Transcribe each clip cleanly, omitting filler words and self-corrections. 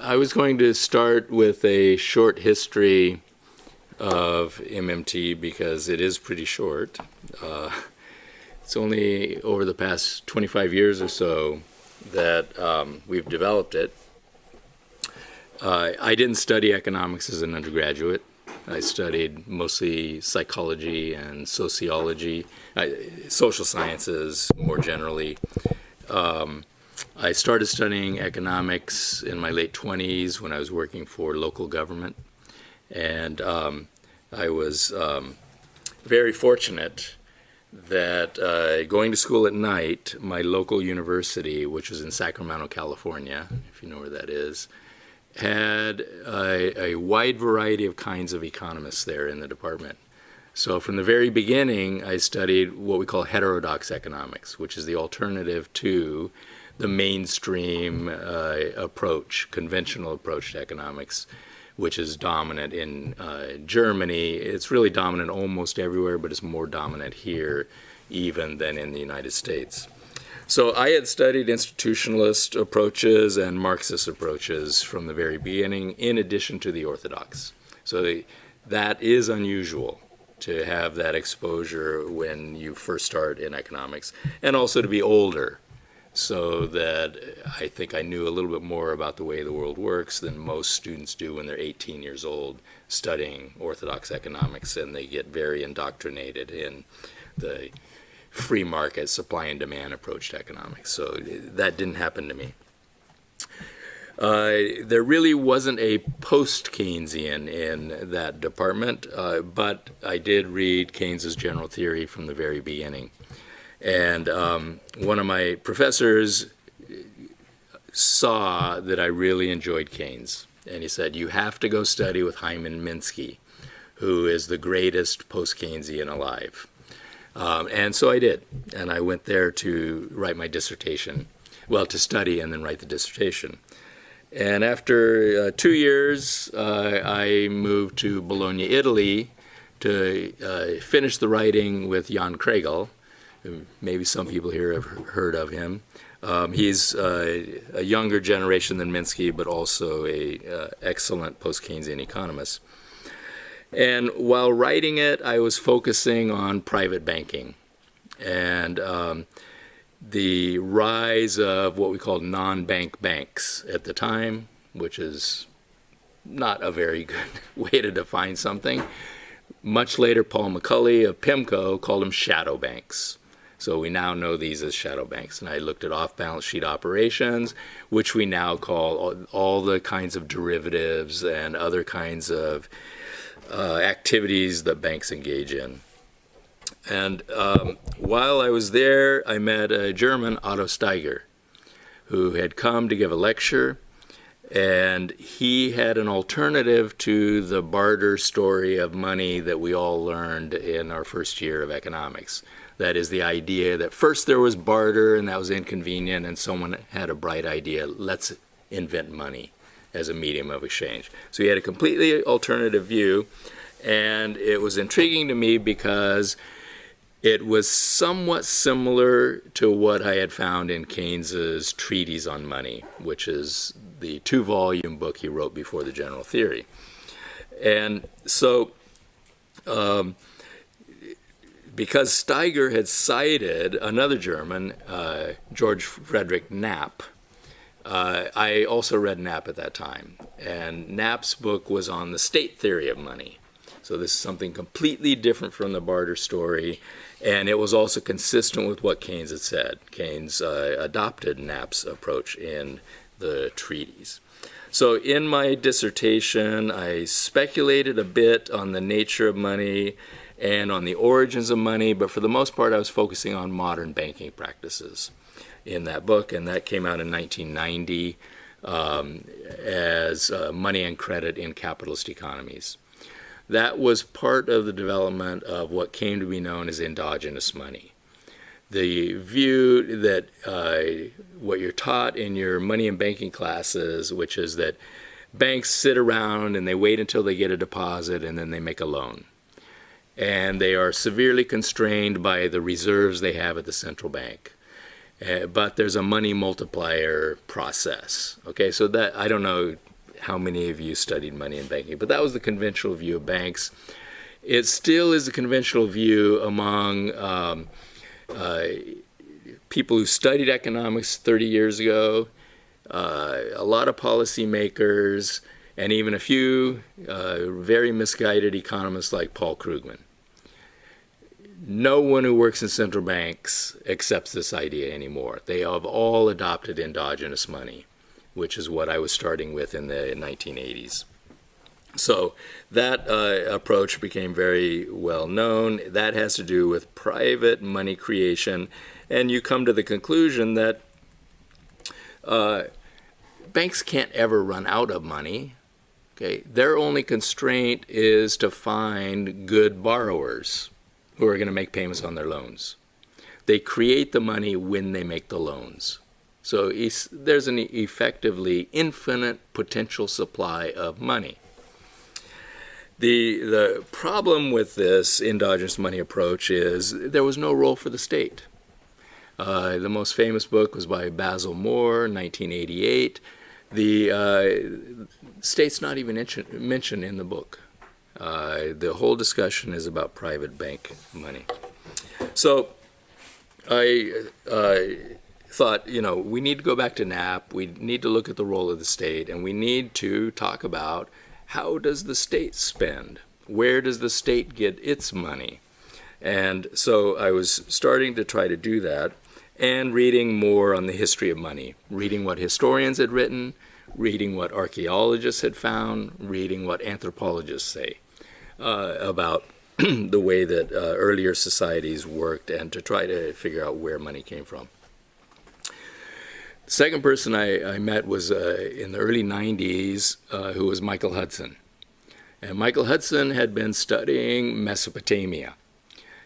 I was going to start with a short history of MMT because it is pretty short. It's only over the past 25 years or so that we've developed it. I didn't study economics as an undergraduate. I studied mostly psychology and sociology, social sciences more generally. I started studying economics in my late 20s when I was working for local government. And I was very fortunate that going to school at night, my local university, which was in Sacramento, California, if you know where that is, had a wide variety of kinds of economists there in the department. So from the very beginning, I studied what we call heterodox economics, which is the alternative to the mainstream approach, conventional approach to economics, which is dominant in Germany. It's really dominant almost everywhere, but it's more dominant here even than in the United States. So I had studied institutionalist approaches and Marxist approaches from the very beginning, in addition to the orthodox. So that is unusual to have that exposure when you first start in economics, and also to be older, so that I think I knew a little bit more about the way the world works than most students do when they're 18 years old studying orthodox economics, and they get very indoctrinated in the free market supply and demand approach to economics. So that didn't happen to me. There really wasn't a post-Keynesian in that department, but I did read Keynes's general theory from the very beginning. And one of my professors saw that I really enjoyed Keynes. And he said, you have to go study with Hyman Minsky, who is the greatest post-Keynesian alive. And so I did. And I went there to write my dissertation. Well, to study and then write the dissertation. And after 2 years, I moved to Bologna, Italy, to finish the writing with Jan Kregel. Maybe some people here have heard of him. He's a younger generation than Minsky, but also an excellent post-Keynesian economist. And while writing it, I was focusing on private banking and the rise of what we called non-bank banks at the time, which is not a very good way to define something. Much later, Paul McCulley of PIMCO called them shadow banks. So we now know these as shadow banks. And I looked at off-balance sheet operations, which we now call all the kinds of derivatives and other kinds of activities that banks engage in. And while I was there, I met a German, Otto Steiger, who had come to give a lecture. And he had an alternative to the barter story of money that we all learned in our first year of economics. That is the idea that first there was barter and that was inconvenient, and someone had a bright idea, let's invent money as a medium of exchange. So he had a completely alternative view, and it was intriguing to me because it was somewhat similar to what I had found in Keynes's Treatise on Money, which is the 2-volume book he wrote before the general theory. And so because Steiger had cited another German, George Friedrich Knapp, I also read Knapp at that time. And Knapp's book was on the state theory of money. So this is something completely different from the barter story. And it was also consistent with what Keynes had said. Keynes adopted Knapp's approach in the treatise. So in my dissertation, I speculated a bit on the nature of money and on the origins of money, but for the most part, I was focusing on modern banking practices in that book, and that came out in 1990 as Money and Credit in Capitalist Economies. That was part of the development of what came to be known as endogenous money. The view that what you're taught in your money and banking classes, which is that banks sit around and they wait until they get a deposit and then they make a loan. And they are severely constrained by the reserves they have at the central bank. But there's a money multiplier process. Okay, so that, I don't know how many of you studied money and banking, but that was the conventional view of banks. It still is the conventional view among people who studied economics 30 years ago, a lot of policymakers, and even a few very misguided economists like Paul Krugman. No one who works in central banks accepts this idea anymore. They have all adopted endogenous money, which is what I was starting with in the 1980s. So that approach became very well known. That has to do with private money creation, and you come to the conclusion that banks can't ever run out of money. Okay, their only constraint is to find good borrowers who are going to make payments on their loans. They create the money when they make the loans. So there's an effectively infinite potential supply of money. The problem with this endogenous money approach is there was no role for the state. The most famous book was by Basil Moore, 1988. The state's not even mentioned in the book. The whole discussion is about private bank money. So I thought, we need to go back to Knapp. We need to look at the role of the state, and we need to talk about how does the state spend? Where does the state get its money? And so I was starting to try to do that and reading more on the history of money, reading what historians had written, reading what archaeologists had found, reading what anthropologists say about the way that earlier societies worked, and to try to figure out where money came from. The second person I met was in the early 90s, who was Michael Hudson. And Michael Hudson had been studying Mesopotamia.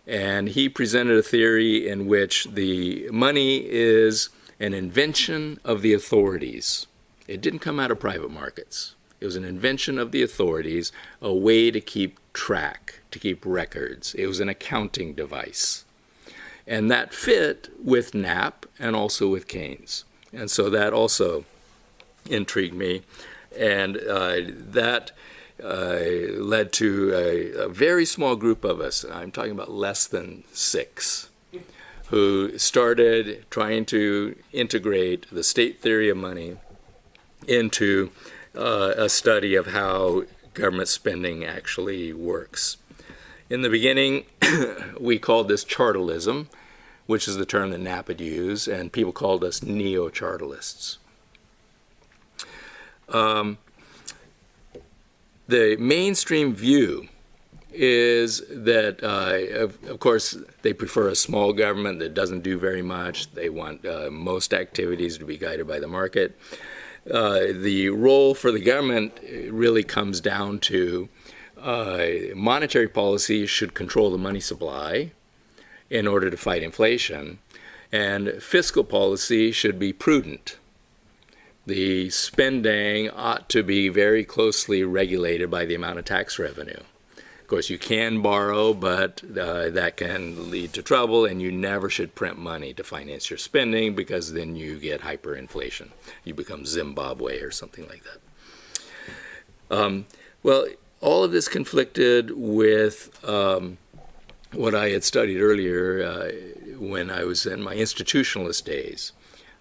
And he presented a theory in which the money is an invention of the authorities. It didn't come out of private markets. It was an invention of the authorities, a way to keep track, to keep records. It was an accounting device. And that fit with Knapp and also with Keynes. And so that also intrigued me. And that led to a very small group of us, I'm talking about less than 6, who started trying to integrate the state theory of money into a study of how government spending actually works. In the beginning, we called this chartalism, which is the term that Knapp had used, and people called us neo-chartalists. The mainstream view is that, of course, they prefer a small government that doesn't do very much. They want most activities to be guided by the market. The role for the government really comes down to monetary policy should control the money supply in order to fight inflation, and fiscal policy should be prudent. The spending ought to be very closely regulated by the amount of tax revenue. Of course, you can borrow, but that can lead to trouble, and you never should print money to finance your spending, because then you get hyperinflation. You become Zimbabwe or something like that. Well, all of this conflicted with what I had studied earlier when I was in my institutionalist days.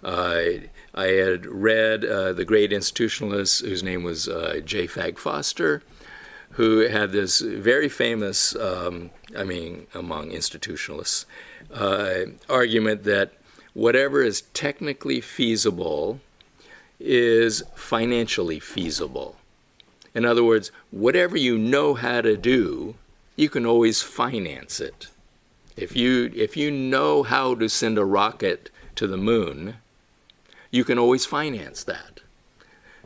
I had read the great institutionalist whose name was J. Fag Foster, who had this very famous, among institutionalists, argument that whatever is technically feasible is financially feasible. In other words, whatever you know how to do, you can always finance it. If you know how to send a rocket to the moon, you can always finance that.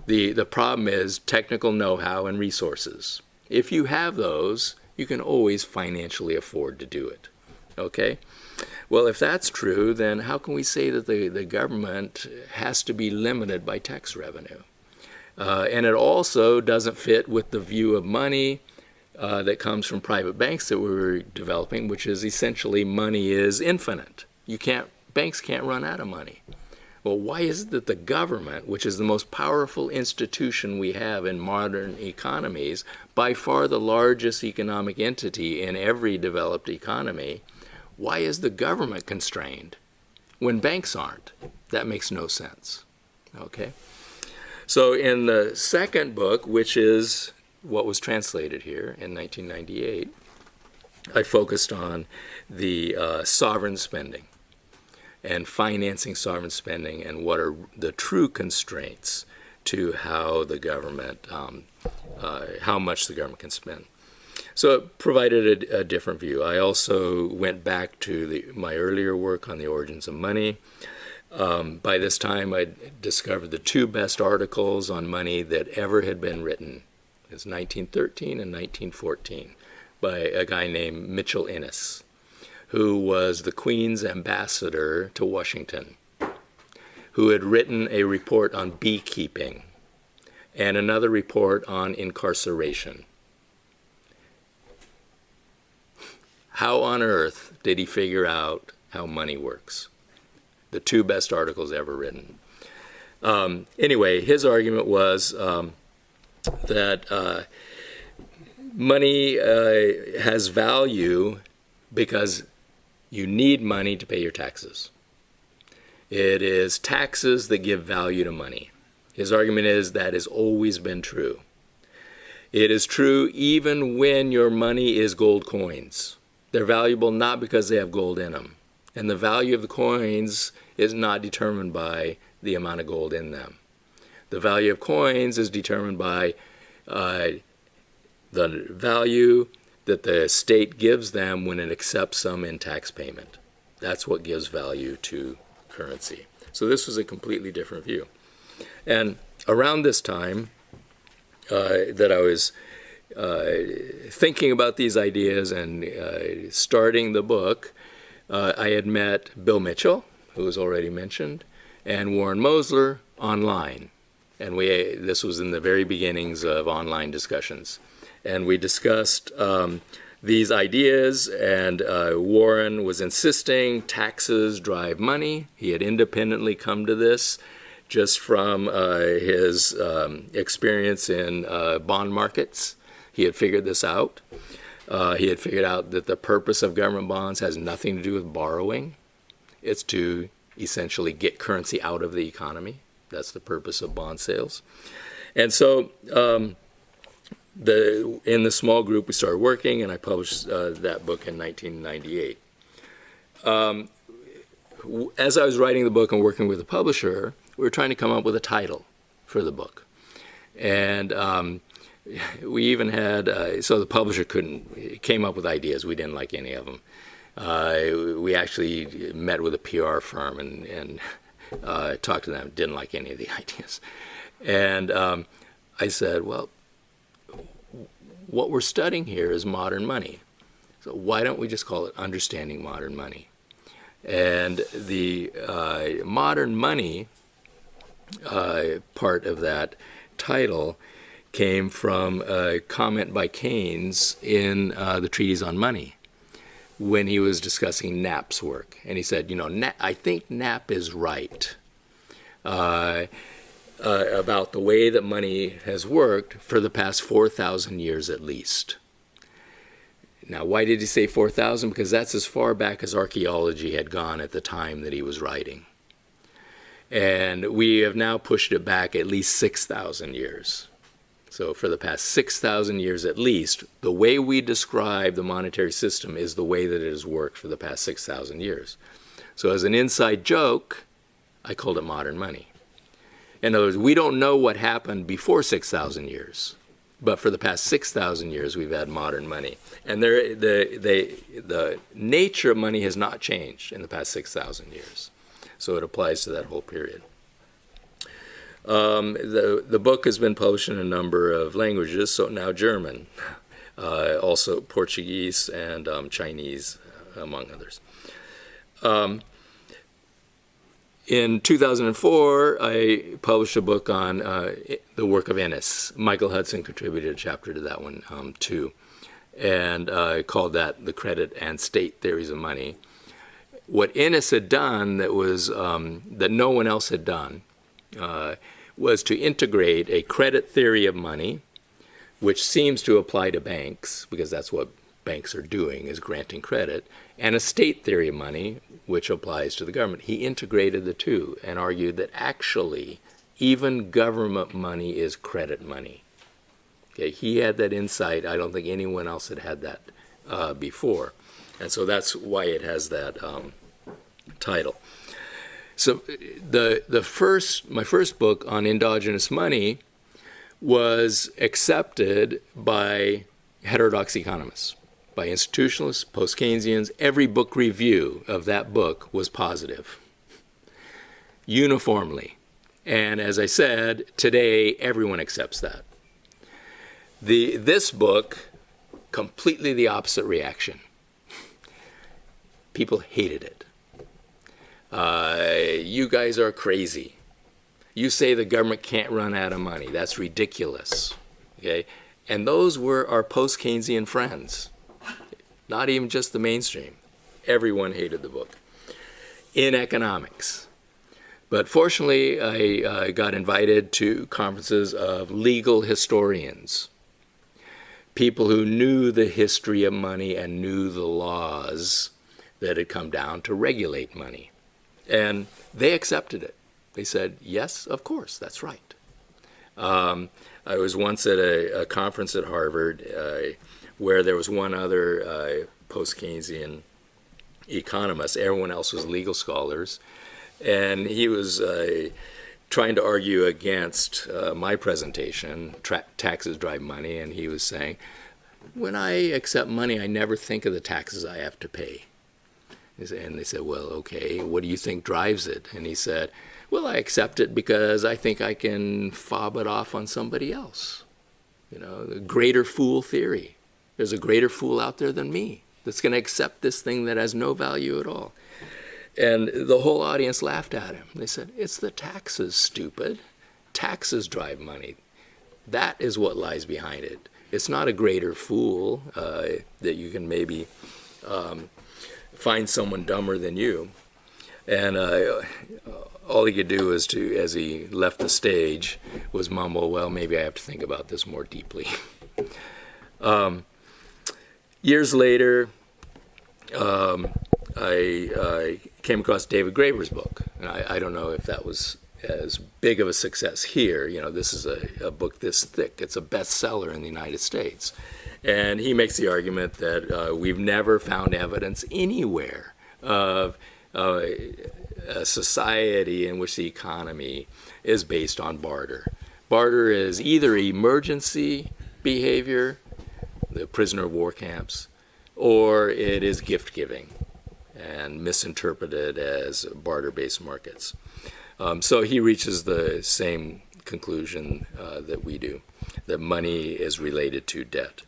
The problem is technical know-how and resources. If you have those, you can always financially afford to do it. Okay? Well, if that's true, then how can we say that the government has to be limited by tax revenue? And it also doesn't fit with the view of money that comes from private banks that we were developing, which is essentially money is infinite. Banks can't run out of money. Well, why is it that the government, which is the most powerful institution we have in modern economies, by far the largest economic entity in every developed economy, why is the government constrained when banks aren't? That makes no sense. Okay? So in the second book, which is what was translated here in 1998, I focused on the sovereign spending and financing sovereign spending and what are the true constraints to how the government, how much the government can spend. So it provided a different view. I also went back to my earlier work on the origins of money. By this time, I discovered the two best articles on money that ever had been written. It was 1913 and 1914 by a guy named Mitchell Innes, who was the Queen's ambassador to Washington, who had written a report on beekeeping and another report on incarceration. How on earth did he figure out how money works? The two best articles ever written. Anyway, his argument was that money has value because you need money to pay your taxes. It is taxes that give value to money. His argument is that has always been true. It is true even when your money is gold coins. They're valuable not because they have gold in them. And the value of the coins is not determined by the amount of gold in them. The value of coins is determined by the value that the state gives them when it accepts them in tax payment. That's what gives value to currency. So this was a completely different view. And around this time that I was thinking about these ideas and starting the book, I had met Bill Mitchell, who was already mentioned, and Warren Mosler online. And this was in the very beginnings of online discussions. And we discussed these ideas, and Warren was insisting taxes drive money. He had independently come to this just from his experience in bond markets. He had figured this out. He had figured out that the purpose of government bonds has nothing to do with borrowing. It's to essentially get currency out of the economy. That's the purpose of bond sales. And so in the small group, we started working, and I published that book in 1998. As I was writing the book and working with the publisher, we were trying to come up with a title for the book. And we even had, so the publisher came up with ideas. We didn't like any of them. We actually met with a PR firm and talked to them, didn't like any of the ideas. And I said, well, what we're studying here is modern money. So why don't we just call it Understanding Modern Money? And the modern money part of that title came from a comment by Keynes in the Treatise on Money when he was discussing Knapp's work. And he said, I think Knapp is right about the way that money has worked for the past 4,000 years at least. Now, why did he say 4,000? Because that's as far back as archaeology had gone at the time that he was writing. And we have now pushed it back at least 6,000 years. So for the past 6,000 years at least, the way we describe the monetary system is the way that it has worked for the past 6,000 years. So as an inside joke, I called it modern money. In other words, we don't know what happened before 6,000 years. But for the past 6,000 years, we've had modern money. And the nature of money has not changed in the past 6,000 years. So it applies to that whole period. The book has been published in a number of languages, so now German, also Portuguese and Chinese, among others. In 2004, I published a book on the work of Innes. Michael Hudson contributed a chapter to that one, too, and I called that The Credit and State Theories of Money. what Innes had done that was that no one else had done was to integrate a credit theory of money, which seems to apply to banks, because that's what banks are doing, is granting credit, and a state theory of money, which applies to the government. He integrated the two and argued that actually even government money is credit money. Okay, he had that insight. I don't think anyone else had had that before. And so that's why it has that title. So my first book on endogenous money was accepted by heterodox economists, by institutionalists, post-Keynesians. Every book review of that book was positive, uniformly. And as I said, today everyone accepts that. This book, completely the opposite reaction. People hated it. You guys are crazy. You say the government can't run out of money. That's ridiculous. Okay? And those were our post-Keynesian friends, not even just the mainstream. Everyone hated the book. In economics. But fortunately, I got invited to conferences of legal historians, people who knew the history of money and knew the laws that had come down to regulate money. And they accepted it. They said, yes, of course, that's right. I was once at a conference at Harvard where there was one other post-Keynesian economist. Everyone else was legal scholars. And he was trying to argue against my presentation, taxes drive money, and he was saying, when I accept money, I never think of the taxes I have to pay. And they said, well, okay, what do you think drives it? And he said, well, I accept it because I think I can fob it off on somebody else. You know, the greater fool theory. There's a greater fool out there than me that's going to accept this thing that has no value at all. And the whole audience laughed at him. They said, it's the taxes, stupid. Taxes drive money. That is what lies behind it. It's not a greater fool that you can maybe find someone dumber than you. And all he could do was to, as he left the stage, was mumble, well, maybe I have to think about this more deeply. Years later, I came across David Graeber's book. And I don't know if that was as big of a success here. You know, this is a book this thick. It's a bestseller in the United States. And he makes the argument that we've never found evidence anywhere of a society in which the economy is based on barter. Barter is either emergency behavior, the prisoner of war camps, or it is gift-giving and misinterpreted as barter-based markets. So he reaches the same conclusion that we do, that money is related to debt.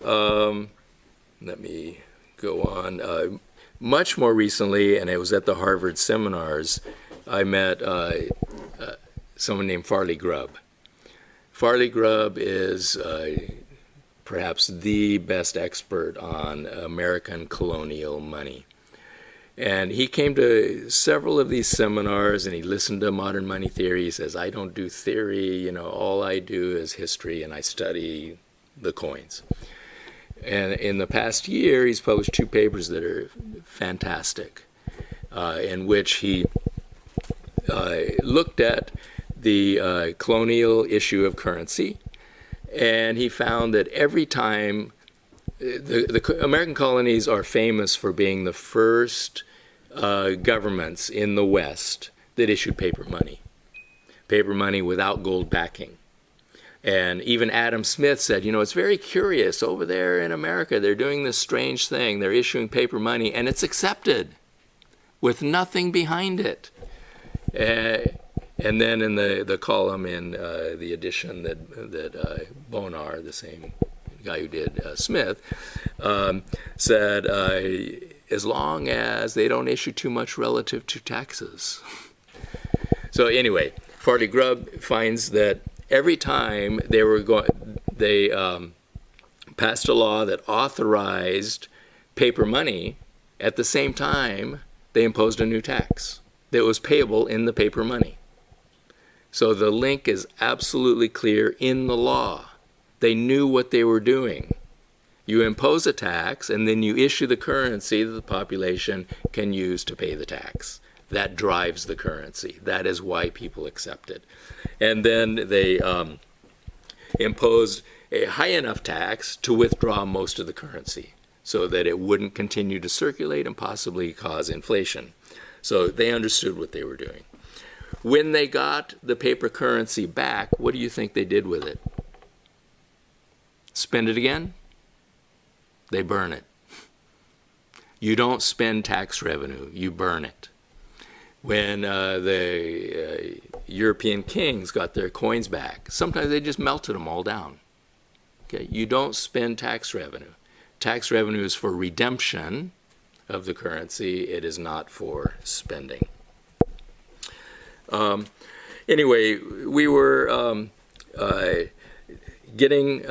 Let me go on. Much more recently, and it was at the Harvard seminars, I met someone named Farley Grubb. Farley Grubb is perhaps the best expert on American colonial money. And he came to several of these seminars and he listened to modern money theory. He says, I don't do theory, you know, all I do is history and I study the coins. And in the past year, he's published 2 papers that are fantastic, in which he looked at the colonial issue of currency, and he found that every time the American colonies are famous for being the first governments in the West that issued paper money without gold backing. And even Adam Smith said, you know, it's very curious. Over there in America, they're doing this strange thing. They're issuing paper money, and it's accepted with nothing behind it. And then in the column in the edition that Bonar, the same guy who did Smith, said, as long as they don't issue too much relative to taxes. So anyway, Farley Grubb finds that every time they passed a law that authorized paper money At the same time, they imposed a new tax that was payable in the paper money. So the link is absolutely clear in the law. They knew what they were doing. You impose a tax, and then you issue the currency that the population can use to pay the tax. That drives the currency. That is why people accept it. And then they imposed a high enough tax to withdraw most of the currency so that it wouldn't continue to circulate and possibly cause inflation. So they understood what they were doing. When they got the paper currency back, what do you think they did with it? Spend it again? They burn it. You don't spend tax revenue, you burn it. When the European kings got their coins back, sometimes they just melted them all down. Okay, you don't spend tax revenue. Tax revenue is for redemption of the currency. It is not for spending. Anyway, we were getting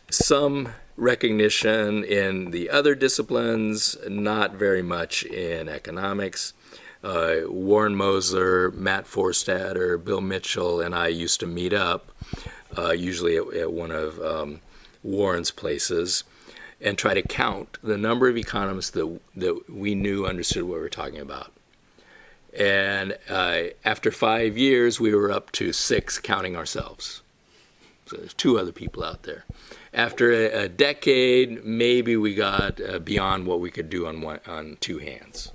some recognition in the other disciplines, not very much in economics. Warren Mosler, Matt Forstater, Bill Mitchell, and I used to meet up, usually at one of Warren's places, and try to count the number of economists that we knew understood what we were talking about. And after 5 years, we were up to 6, counting ourselves. So there's 2 other people out there. After a decade, maybe we got beyond what we could do on 2 hands.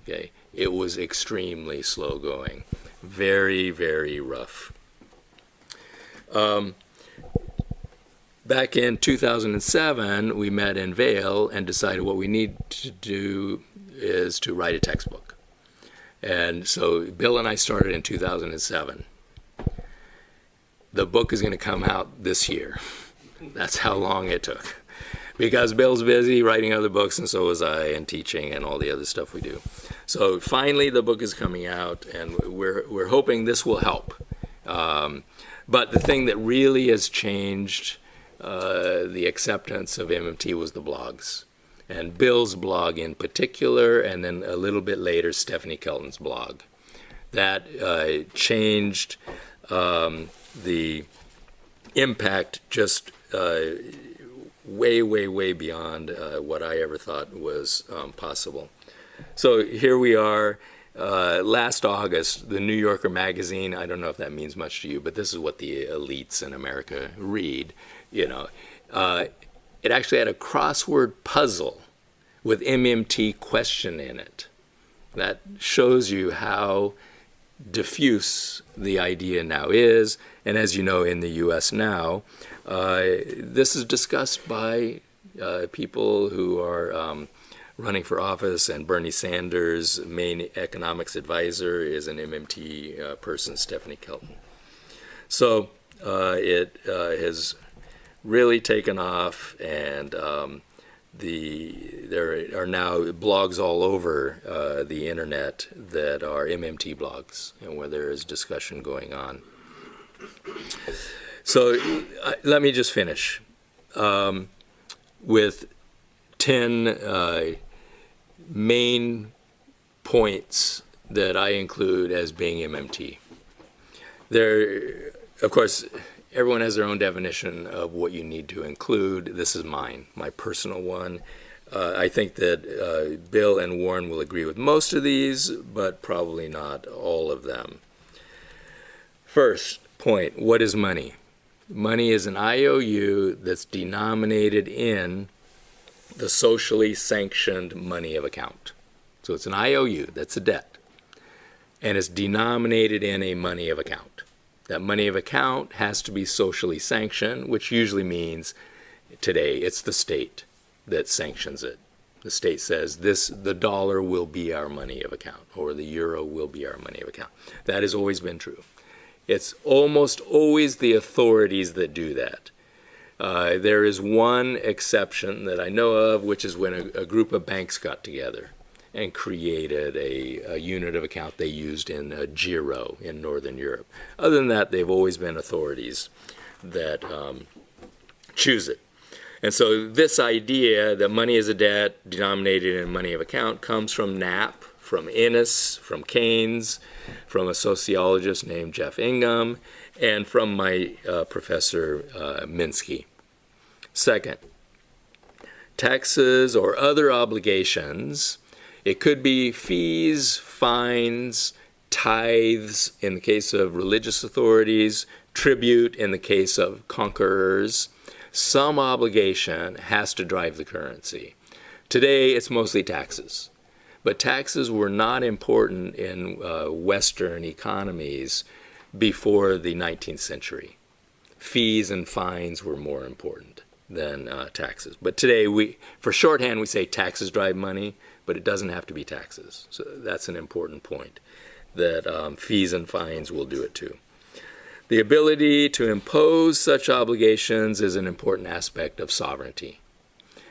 Okay, it was extremely slow going, very, very rough. Back in 2007, we met in Vail and decided what we need to do is to write a textbook. And so Bill and I started in 2007. The book is going to come out this year. That's how long it took. Because Bill's busy writing other books, and so was I, and teaching and all the other stuff we do. So finally the book is coming out, and we're hoping this will help. But the thing that really has changed the acceptance of MMT was the blogs. And Bill's blog in particular, and then a little bit later, Stephanie Kelton's blog. That changed the impact just way, way, way beyond what I ever thought was possible. So here we are. Last August, the New Yorker magazine, I don't know if that means much to you, but this is what the elites in America read. You know, it actually had a crossword puzzle with MMT question in it. That shows you how diffuse the idea now is. And as you know, in the U.S. now, this is discussed by people who are running for office, and Bernie Sanders' main economics advisor is an MMT person, Stephanie Kelton. So it has really taken off, and there are now blogs all over the internet that are MMT blogs, and where there is discussion going on. So let me just finish with 10 main points that I include as being MMT. There, of course, everyone has their own definition of what you need to include. This is mine, my personal one. I think that Bill and Warren will agree with most of these, but probably not all of them. First point, what is money? Money is an IOU that's denominated in the socially sanctioned money of account. So it's an IOU, that's a debt, and it's denominated in a money of account. That money of account has to be socially sanctioned, which usually means today it's the state that sanctions it. The state says the dollar will be our money of account, or the euro will be our money of account. That has always been true. It's almost always the authorities that do that. There is one exception that I know of, which is when a group of banks got together and created a unit of account they used in Giro in Northern Europe. Other than that, they've always been authorities that choose it. And so this idea that money is a debt denominated in money of account comes from Knapp, from Innes, from Keynes, from a sociologist named Jeff Ingham, and from my professor Minsky. Second, taxes or other obligations. It could be fees, fines, tithes in the case of religious authorities, tribute in the case of conquerors. Some obligation has to drive the currency. Today, it's mostly taxes. But taxes were not important in Western economies before the 19th century. Fees and fines were more important than taxes. But today, for shorthand, we say taxes drive money, but it doesn't have to be taxes. So that's an important point, that fees and fines will do it too. The ability to impose such obligations is an important aspect of sovereignty.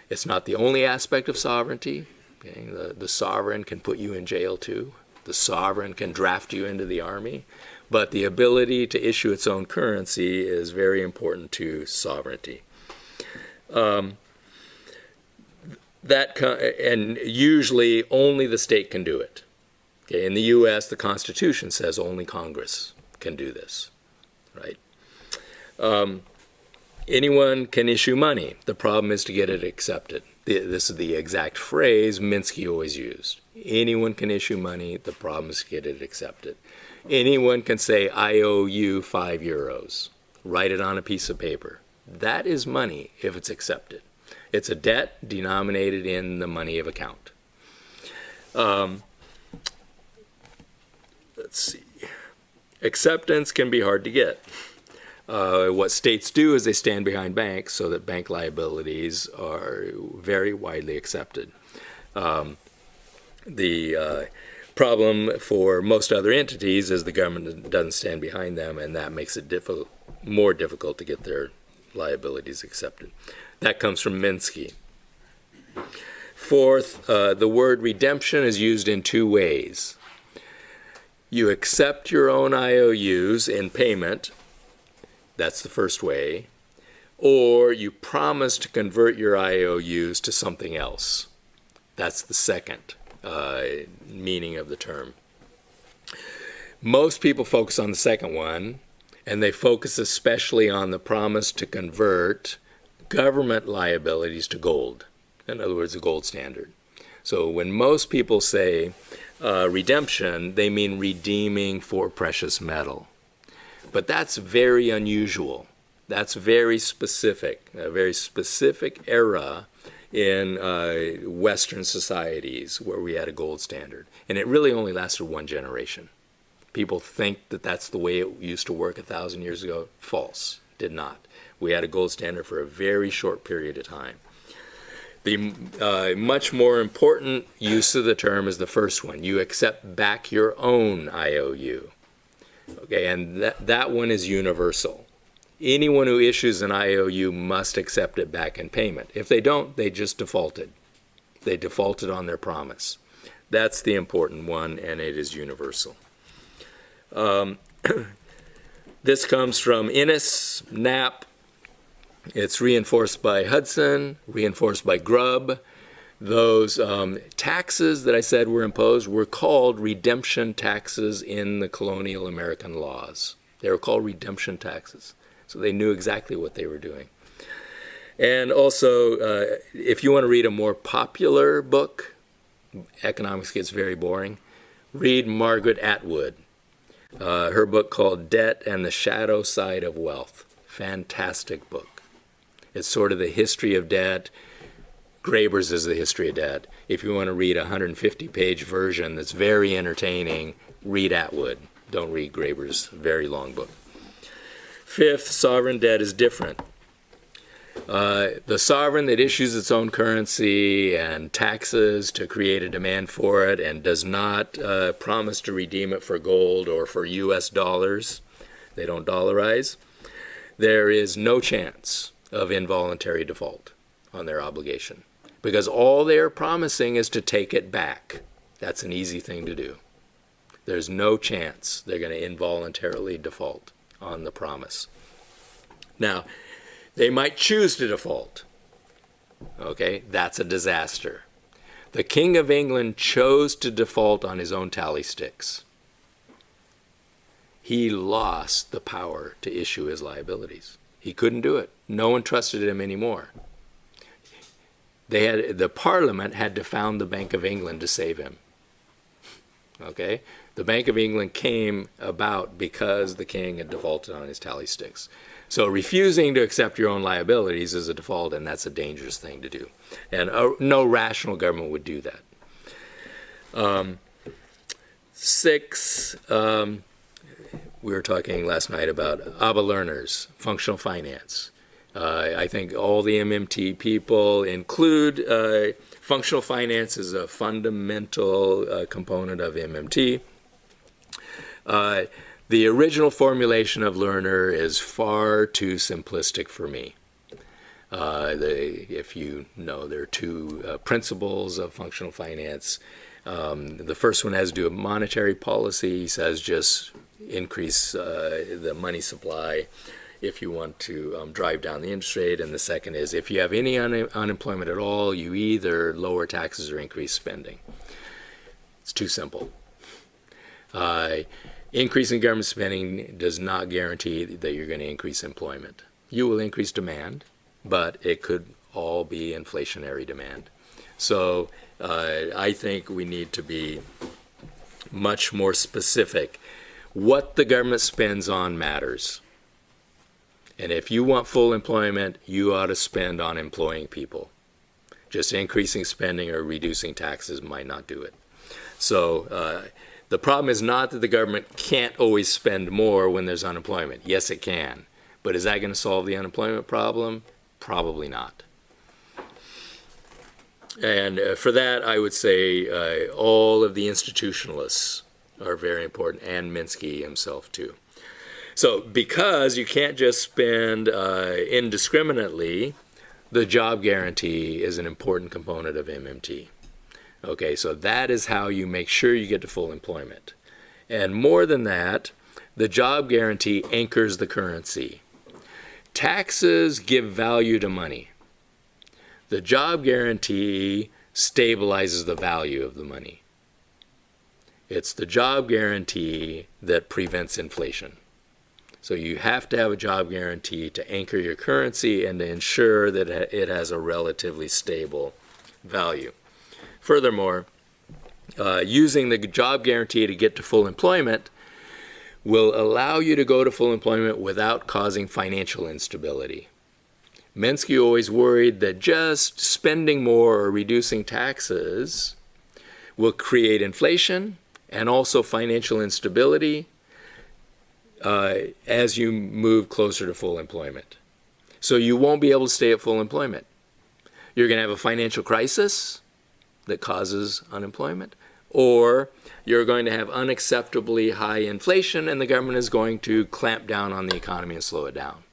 It's not the only aspect of sovereignty. Okay? The sovereign can put you in jail too. The sovereign can draft you into the army. But the ability to issue its own currency is very important to sovereignty. And usually only the state can do it. Okay? In the U.S., the Constitution says only Congress can do this. Right? Anyone can issue money. The problem is to get it accepted. This is the exact phrase Minsky always used. Anyone can issue money. The problem is to get it accepted. Anyone can say, I owe you €5. Write it on a piece of paper. That is money if it's accepted. It's a debt denominated in the money of account. Let's see. Acceptance can be hard to get. What states do is they stand behind banks so that bank liabilities are very widely accepted. The problem for most other entities is the government doesn't stand behind them, and that makes it more difficult to get their liabilities accepted. That comes from Minsky. Fourth, the word redemption is used in two ways. You accept your own IOUs in payment, that's the first way, or you promise to convert your IOUs to something else. That's the second meaning of the term. Most people focus on the second one, and they focus especially on the promise to convert government liabilities to gold. In other words, the gold standard. So when most people say redemption, they mean redeeming for precious metal. But that's very unusual. That's very specific, a very specific era in Western societies where we had a gold standard. And it really only lasted one generation. People think that that's the way it used to work 1,000 years ago. False. Did not. We had a gold standard for a very short period of time. The much more important use of the term is the first one. You accept back your own IOU. Okay, and that one is universal. Anyone who issues an IOU must accept it back in payment. If they don't, they just defaulted. They defaulted on their promise. That's the important one, and it is universal. This comes from Innes, Knapp. It's reinforced by Hudson, reinforced by Grubb. Those taxes that I said were imposed were called redemption taxes in the colonial American laws. They were called redemption taxes. So they knew exactly what they were doing. And also, if you want to read a more popular book, economics gets very boring, read Margaret Atwood. Her book called Debt and the Shadow Side of Wealth. Fantastic book. It's sort of the history of debt. Graeber's is the history of debt. If you want to read a 150-page version that's very entertaining, read Atwood. Don't read Graeber's very long book. Fifth, sovereign debt is different. The sovereign that issues its own currency and taxes to create a demand for it and does not promise to redeem it for gold or for U.S. dollars, they don't dollarize, there is no chance of involuntary default on their obligation, because all they're promising is to take it back. That's an easy thing to do. There's no chance they're going to involuntarily default on the promise. Now, they might choose to default. Okay, that's a disaster. The King of England chose to default on his own tally sticks. He lost the power to issue his liabilities. He couldn't do it. No one trusted him anymore. The Parliament had to found the Bank of England to save him. Okay? The Bank of England came about because the king had defaulted on his tally sticks. So refusing to accept your own liabilities is a default, and that's a dangerous thing to do. And no rational government would do that. 6, we were talking last night about ABA learners, functional finance. I think all the MMT people include functional finance as a fundamental component of MMT. The original formulation of learner is far too simplistic for me. If you know, there are 2 principles of functional finance. The first one has to do with monetary policy. He says just increase the money supply if you want to drive down the interest rate. And the second is if you have any unemployment at all, you either lower taxes or increase spending. It's too simple. Increasing government spending does not guarantee that you're going to increase employment. You will increase demand, but it could all be inflationary demand. So I think we need to be much more specific. What the government spends on matters. And if you want full employment, you ought to spend on employing people. Just increasing spending or reducing taxes might not do it. So the problem is not that the government can't always spend more when there's unemployment. Yes, it can. But is that going to solve the unemployment problem? Probably not. And for that, I would say all of the institutionalists are very important, and Minsky himself too. So because you can't just spend indiscriminately, the job guarantee is an important component of MMT. Okay, so that is how you make sure you get to full employment. And more than that, the job guarantee anchors the currency. Taxes give value to money. The job guarantee stabilizes the value of the money. It's the job guarantee that prevents inflation. So you have to have a job guarantee to anchor your currency and to ensure that it has a relatively stable value. Furthermore, using the job guarantee to get to full employment will allow you to go to full employment without causing financial instability. Minsky always worried that just spending more or reducing taxes will create inflation and also financial instability as you move closer to full employment. So you won't be able to stay at full employment. You're going to have a financial crisis that causes unemployment, or you're going to have unacceptably high inflation and the government is going to clamp down on the economy and slow it down.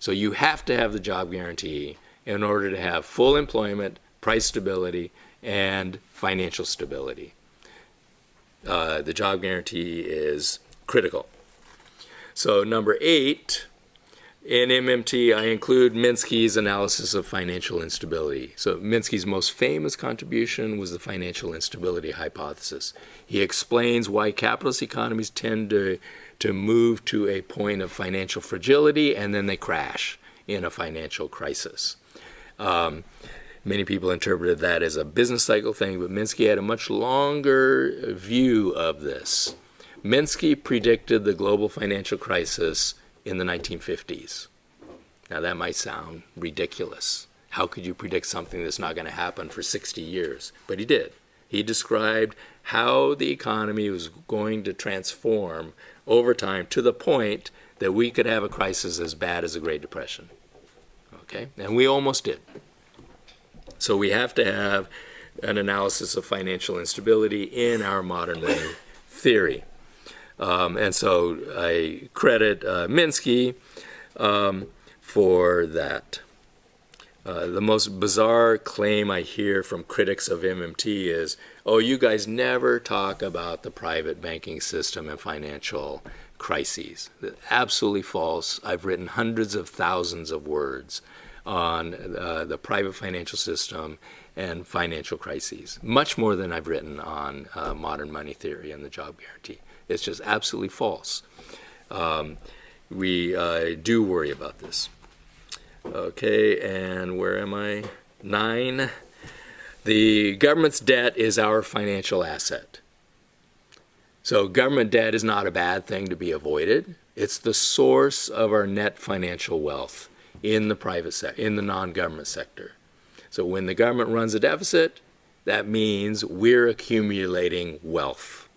So you have to have the job guarantee in order to have full employment, price stability, and financial stability. The job guarantee is critical. So number 8, in MMT, I include Minsky's analysis of financial instability. So Minsky's most famous contribution was the financial instability hypothesis. He explains why capitalist economies tend to move to a point of financial fragility and then they crash in a financial crisis. Many people interpreted that as a business cycle thing, but Minsky had a much longer view of this. Minsky predicted the global financial crisis in the 1950s. Now that might sound ridiculous. How could you predict something that's not going to happen for 60 years? But he did. He described how the economy was going to transform over time to the point that we could have a crisis as bad as the Great Depression. Okay? And we almost did. So we have to have an analysis of financial instability in our modern day theory. And so I credit Minsky for that. The most bizarre claim I hear from critics of MMT is, oh, you guys never talk about the private banking system and financial crises. Absolutely false. I've written hundreds of thousands of words on the private financial system and financial crises, much more than I've written on modern money theory and the job guarantee. It's just absolutely false. We do worry about this. Okay, and where am I? 9. The government's debt is our financial asset. So government debt is not a bad thing to be avoided. It's the source of our net financial wealth in the in the non-government sector. So when the government runs a deficit, that means we're accumulating wealth,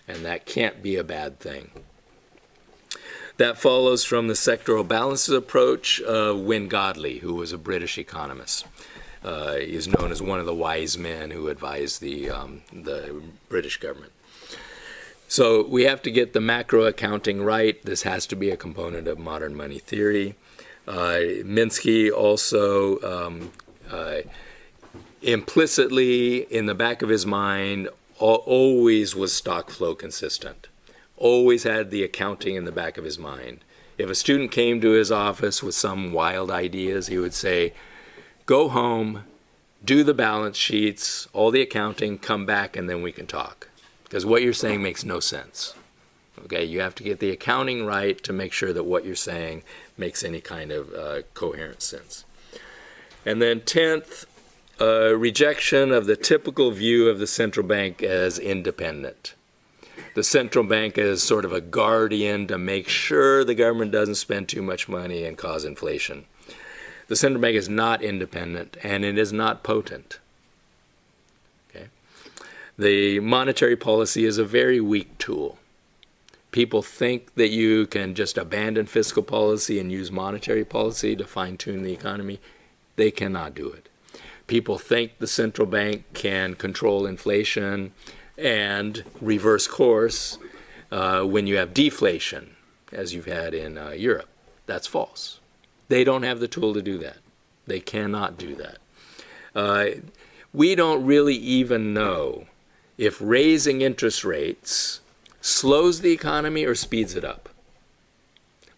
and that can't be a bad thing. That follows from the sectoral balances approach of Wynne Godley, who was a British economist. He is known as one of the wise men who advised the British government. So we have to get the macro accounting right. This has to be a component of modern money theory. Minsky also implicitly, in the back of his mind, always was stock flow consistent. Always had the accounting in the back of his mind. If a student came to his office with some wild ideas, he would say, go home, do the balance sheets, all the accounting, come back, and then we can talk. Because what you're saying makes no sense. Okay, you have to get the accounting right to make sure that what you're saying makes any kind of coherent sense. And then 10th, rejection of the typical view of the central bank as independent. The central bank is sort of a guardian to make sure the government doesn't spend too much money and cause inflation. The central bank is not independent, and it is not potent. Okay? The monetary policy is a very weak tool. People think that you can just abandon fiscal policy and use monetary policy to fine-tune the economy. They cannot do it. People think the central bank can control inflation and reverse course when you have deflation, as you've had in Europe. That's false. They don't have the tool to do that. They cannot do that. We don't really even know if raising interest rates slows the economy or speeds it up.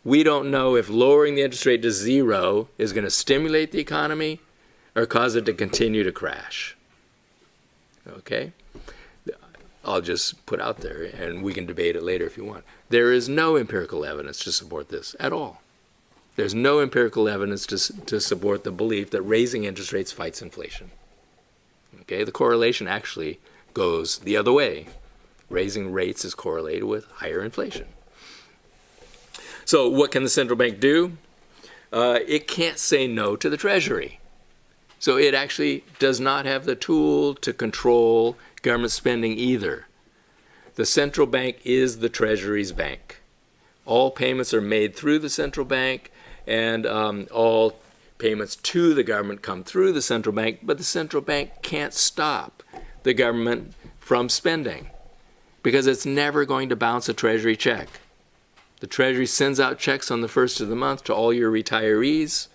We don't know if lowering the interest rate to 0 is going to stimulate the economy or cause it to continue to crash. Okay? I'll just put out there, and we can debate it later if you want. There is no empirical evidence to support this at all. There's no empirical evidence to support the belief that raising interest rates fights inflation. Okay, the correlation actually goes the other way. Raising rates is correlated with higher inflation. So what can the central bank do? It can't say no to the Treasury. So it actually does not have the tool to control government spending either. The central bank is the Treasury's bank. All payments are made through the central bank, and all payments to the government come through the central bank, but the central bank can't stop the government from spending because it's never going to bounce a Treasury check. The Treasury sends out checks on the first of the month to all your retirees.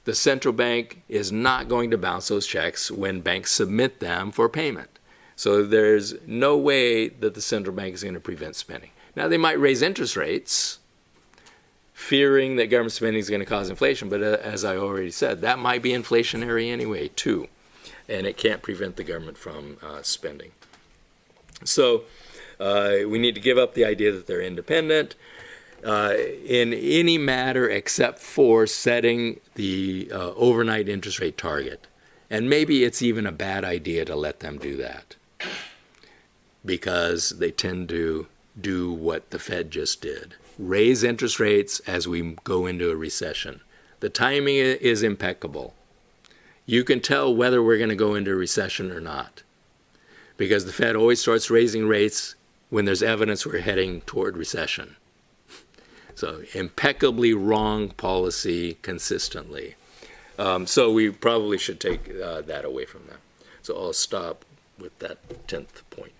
The central bank is not going to bounce those checks when banks submit them for payment. So there's no way that the central bank is going to prevent spending. Now, they might raise interest rates, fearing that government spending is going to cause inflation, but as I already said, that might be inflationary anyway, too, and it can't prevent the government from spending. So we need to give up the idea that they're independent in any matter except for setting the overnight interest rate target. And maybe it's even a bad idea to let them do that because they tend to do what the Fed just did. Raise interest rates as we go into a recession. The timing is impeccable. You can tell whether we're going to go into a recession or not because the Fed always starts raising rates when there's evidence we're heading toward recession. So impeccably wrong policy consistently. So we probably should take that away from them. So I'll stop with that 10th point.